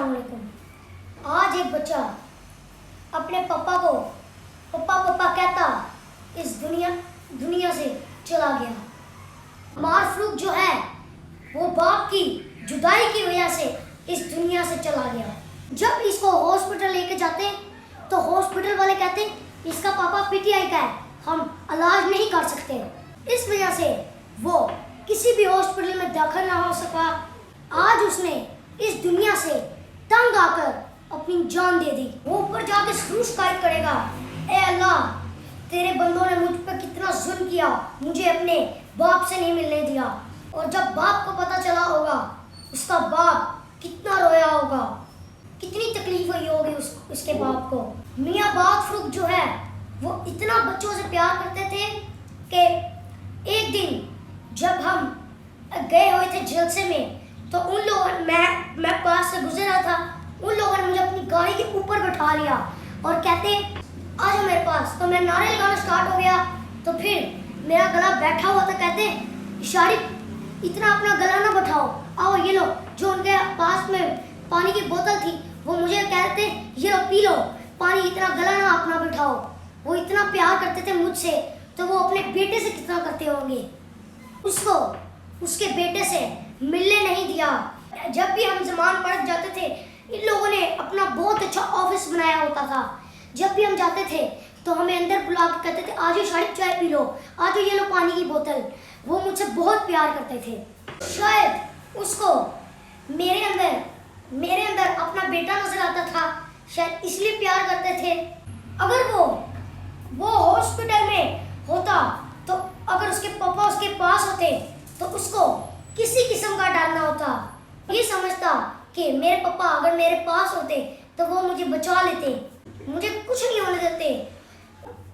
अस्सलाम वालेकुम। आज एक बच्चा अपने पापा को पप्पा पप्पा कहता इस दुनिया से चला गया। अमार फ़ारूक जो है वो बाप की जुदाई की वजह से इस दुनिया से चला गया। जब इसको हॉस्पिटल लेके जाते तो हॉस्पिटल वाले कहते इसका पापा पीटीआई का है, हम इलाज नहीं कर सकते। इस वजह से वो किसी भी हॉस्पिटल में दाखिल ना हो सका। आज उसने इस दुनिया से तंग आकर अपनी जान दे दी। वो ऊपर जाके जरूर शिकायत करेगा, ए अल्लाह तेरे बंदों ने मुझ पर कितना जुल्म किया, मुझे अपने बाप से नहीं मिलने दिया। और जब बाप को पता चला होगा, उसका बाप कितना रोया होगा, कितनी तकलीफ हुई होगी उसके बाप को। मियाँ बात फ़ारूक जो है वो इतना बच्चों से प्यार करते थे कि एक दिन जब हम गए हुए थे जलसे में तो उन लोगों मैं पास से गुजर रहा था, उन लोगों ने मुझे अपनी गाड़ी के ऊपर बैठा लिया और कहते आ जाओ मेरे पास। तो मैं नारे लगाना स्टार्ट हो गया तो फिर मेरा गला बैठा हुआ था, कहते शारिफ इतना अपना गला ना बैठाओ, आओ ये लो। जो उनके पास में पानी की बोतल थी वो मुझे कहते ये लो पी लो पानी, इतना गला ना अपना बैठाओ। वो इतना प्यार करते थे मुझसे तो वो अपने बेटे से कितना करते होंगे। उसको उसके बेटे से मिलने नहीं दिया। जब भी हम जमान पढ़ जाते थे इन लोगों ने अपना बहुत अच्छा ऑफिस बनाया होता था। जब भी हम जाते थे तो हमें अंदर बुला के कहते थे आज शारिफ चाय पी लो, आज ये लो पानी की बोतल। वो मुझसे बहुत प्यार करते थे। शायद उसको मेरे अंदर अपना बेटा नजर आता था, शायद इसलिए प्यार करते थे। अगर वो हॉस्पिटल में होता तो अगर उसके पापा उसके पास होते तो उसको किसी किस्म का डर ना होता। ये समझता कि मेरे पापा अगर मेरे पास होते तो वो मुझे बचा लेते, मुझे कुछ नहीं होने देते।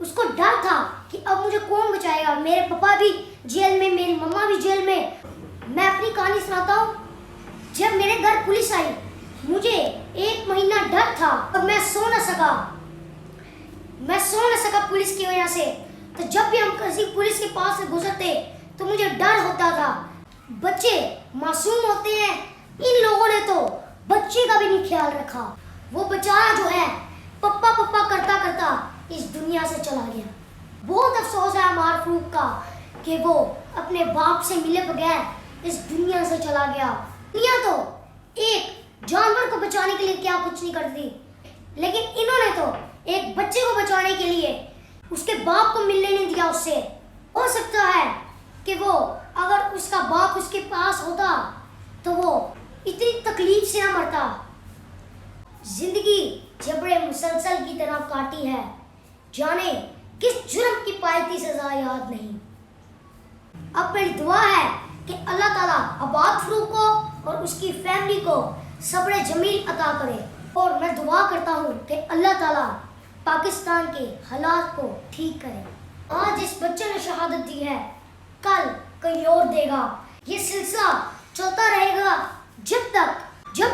उसको डर था कि अब मुझे कौन बचाएगा, मेरे पापा भी जेल में, मेरी मम्मा भी जेल में। मैं अपनी कहानी सुनाता हूँ। जब मेरे घर पुलिस आई मुझे 1 महीना डर था और मैं सो न सका पुलिस की वजह से। तो जब भी हम किसी पुलिस के पास से गुजरते तो मुझे डर होता था। बच्चे मासूम होते हैं, इन लोगों ने तो बच्चे का भी नहीं ख्याल रखा। वो बेचारा जो है पप्पा पप्पा करता करता इस दुनिया से चला गया। बहुत अफसोस है अमार फ़ारूक का कि वो अपने बाप से मिले बगैर इस दुनिया से चला गया। दुनिया तो एक जानवर को बचाने के लिए क्या कुछ नहीं करती, लेकिन इन्होंने तो एक बच्चे को बचाने के लिए उसके बाप को मिलने नहीं दिया उससे। हो सकता है कि वो अगर उसका बाप उसके पास होता तो वो इतनी तकलीफ से ना मरता। जिंदगी जबड़े मुसलसल की तरह काटी है, जाने किस जुर्म की पाई थी सजा याद नहीं। अब मेरी दुआ है कि अल्लाह ताला आबाद फ़ारूक को और उसकी फैमिली को सब्र जमील अता करे। और मैं दुआ करता हूँ कि अल्लाह ताला पाकिस्तान के हालात को ठीक करे। आज इस बच्चे ने शहादत दी है, कल कहीं और देगा। ये सिलसिला चलता रहेगा जब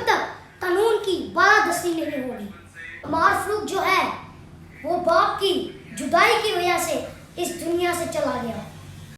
तक कानून की बालादस्ती नहीं होगी। अमार फ़ारूक जो है वो बाप की जुदाई की वजह से इस दुनिया से चला गया।